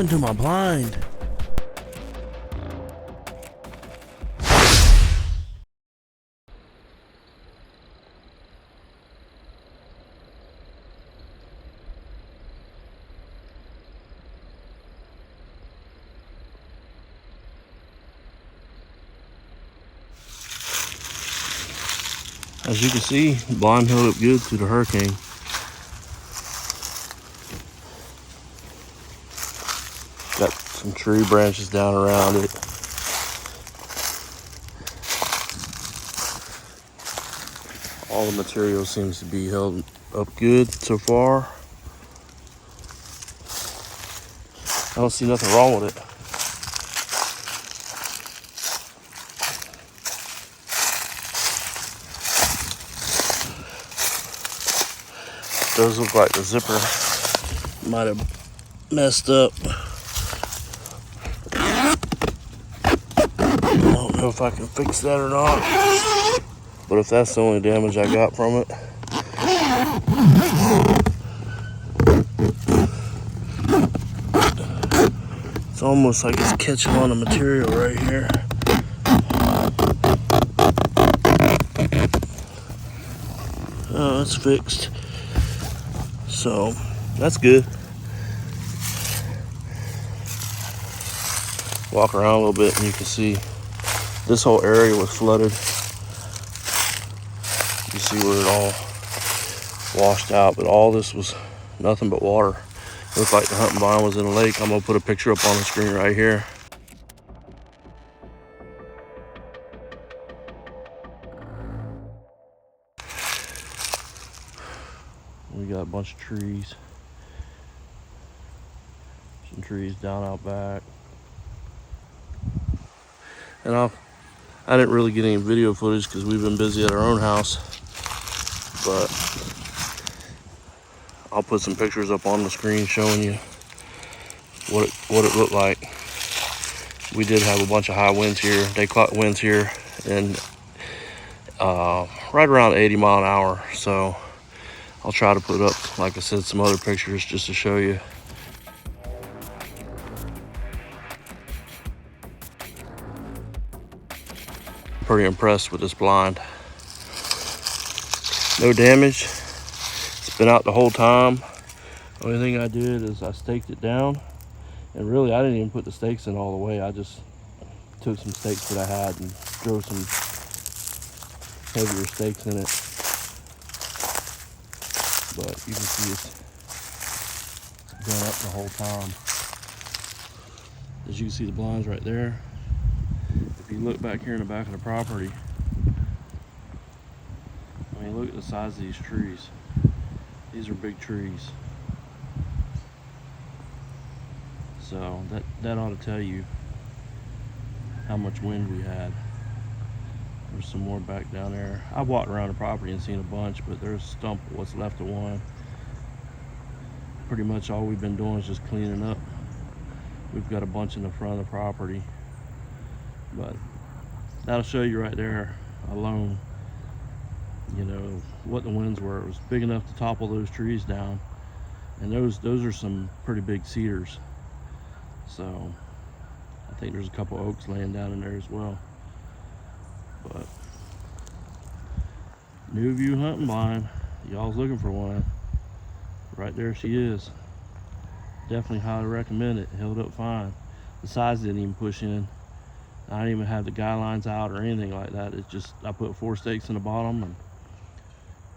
happened to my blind? As you can see, the blind held up good through the hurricane. Got some tree branches down around it. All the material seems to be held up good so far. I don't see nothing wrong with it. Does look like the zipper might have messed up. I don't know if I can fix that or not, but if that's the only damage I got from it, it's almost like it's catching on the material right here. Oh, it's fixed. So that's good. Walk around a little bit and you can see this whole area was flooded. You see where it all washed out, but all this was nothing but water. It looked like the hunting blind was in a lake. I'm gonna put a picture up on the screen right here. We got a bunch of trees. Some trees down out back. And I didn't really get any video footage because we've been busy at our own house. But I'll put some pictures up on the screen showing you what it looked like. We did have a bunch of high winds here. They caught winds here and right around 80 mile an hour. So I'll try to put up, like I said, some other pictures just to show you. Pretty impressed with this blind. No damage. It's been out the whole time. The only thing I did is I staked it down, and really I didn't even put the stakes in all the way. I just took some stakes that I had and drove some heavier stakes in it. But you can see it's been up the whole time. As you can see, the blinds right there. If you look back here in the back of the property, I mean, look at the size of these trees. These are big trees. So that ought to tell you how much wind we had. There's some more back down there. I walked around the property and seen a bunch, but there's a stump of what's left of one. Pretty much all we've been doing is just cleaning up. We've got a bunch in the front of the property, but that'll show you right there alone, you know, what the winds were. It was big enough to topple those trees down, and those are some pretty big cedars. So I think there's a couple oaks laying down in there as well. But New View hunting blind, y'all's looking for one, right there she is. Definitely highly recommend it. Held up fine. The sides didn't even push in. I didn't even have the guy lines out or anything like that. It's just I put 4 stakes in the bottom, and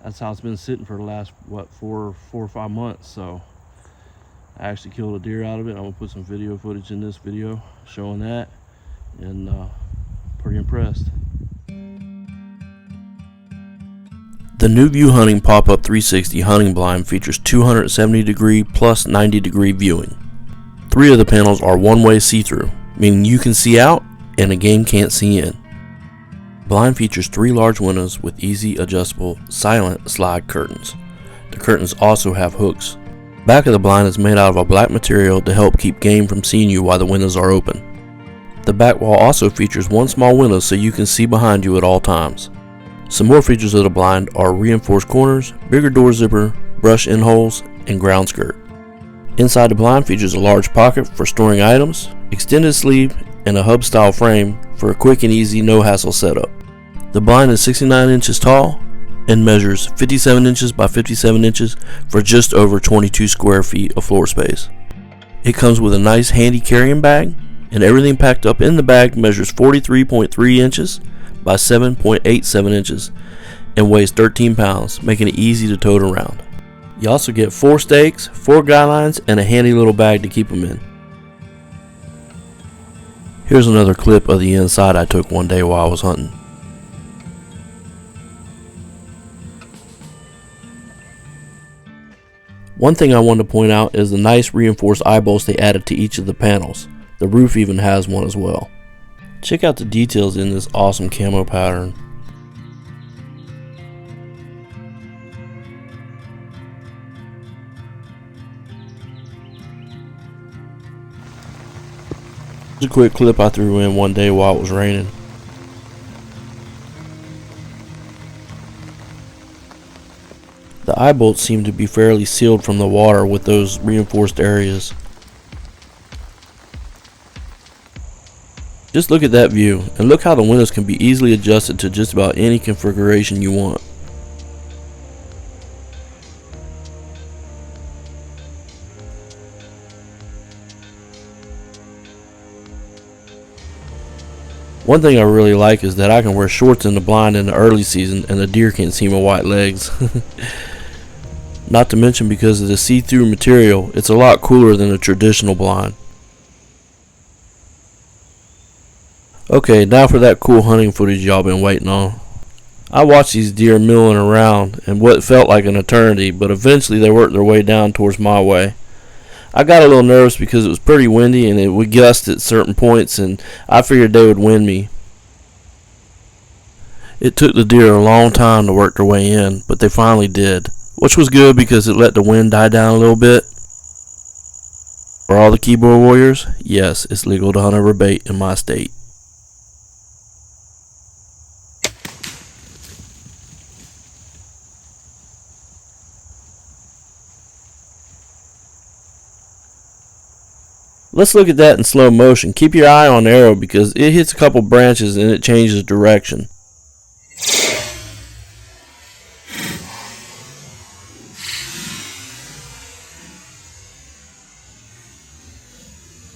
that's how it's been sitting for the last four or 5 months. So I actually killed a deer out of it. I'm gonna put some video footage in this video showing that, and pretty impressed. The New View Hunting Pop-Up 360 hunting blind features 270 degree plus 90 degree viewing. 3 of the panels are one-way see-through, meaning you can see out and the game can't see in. Blind features 3 large windows with easy adjustable silent slide curtains. The curtains also have hooks. Back of the blind is made out of a black material to help keep game from seeing you while the windows are open. The back wall also features 1 small window so you can see behind you at all times. Some more features of the blind are reinforced corners, bigger door zipper, brush in holes, and ground skirt. Inside the blind features a large pocket for storing items, extended sleeve, and a hub style frame for a quick and easy no hassle setup. The blind is 69 inches tall and measures 57 inches by 57 inches for just over 22 square feet of floor space. It comes with a nice handy carrying bag, and everything packed up in the bag measures 43.3 inches by 7.87 inches and weighs 13 pounds, making it easy to tote around. You also get 4 stakes, 4 guidelines, and a handy little bag to keep them in. Here's another clip of the inside I took one day while I was hunting. One thing I wanted to point out is the nice reinforced eye bolts they added to each of the panels. The roof even has one as well. Check out the details in this awesome camo pattern. Here's a quick clip I threw in one day while it was raining. The eye bolts seem to be fairly sealed from the water with those reinforced areas. Just look at that view, and look how the windows can be easily adjusted to just about any configuration you want. One thing I really like is that I can wear shorts in the blind in the early season and the deer can't see my white legs. Not to mention, because of the see-through material, it's a lot cooler than a traditional blind. Okay, now for that cool hunting footage y'all been waiting on. I watched these deer milling around in what felt like an eternity, but eventually they worked their way down towards my way. I got a little nervous because it was pretty windy and it would gust at certain points, and I figured they would win me. It took the deer a long time to work their way in, but they finally did, which was good because it let the wind die down a little bit. For all the keyboard warriors, yes, it's legal to hunt over bait in my state. Let's look at that in slow motion. Keep your eye on the arrow because it hits a couple branches and it changes direction.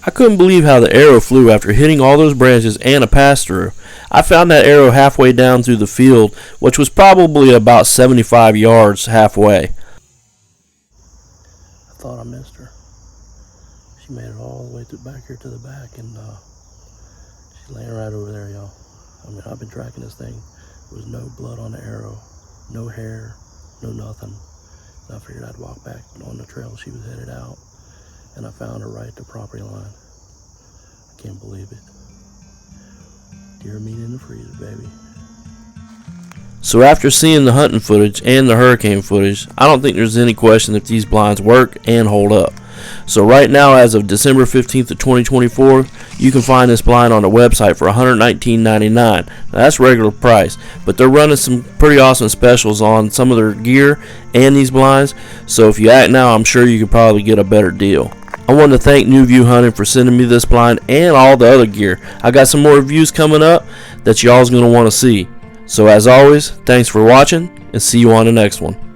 I couldn't believe how the arrow flew after hitting all those branches and a pass-through. I found that arrow halfway down through the field, which was probably about 75 yards halfway. I thought I missed her. She made it all the way back here to the back, and she's laying right over there, y'all. I mean, I've been tracking this thing. There was no blood on the arrow, no hair, no nothing. And I figured I'd walk back on the trail she was headed out, and I found her right at the property line. I can't believe it. Deer meat in the freezer, baby. So after seeing the hunting footage and the hurricane footage, I don't think there's any question if these blinds work and hold up. So right now, as of December 15th of 2024, you can find this blind on the website for $119.99. Now that's regular price, but they're running some pretty awesome specials on some of their gear and these blinds. So if you act now, I'm sure you could probably get a better deal. I want to thank New View Hunting for sending me this blind and all the other gear. I got some more reviews coming up that y'all's going to want to see. So as always, thanks for watching, and see you on the next one.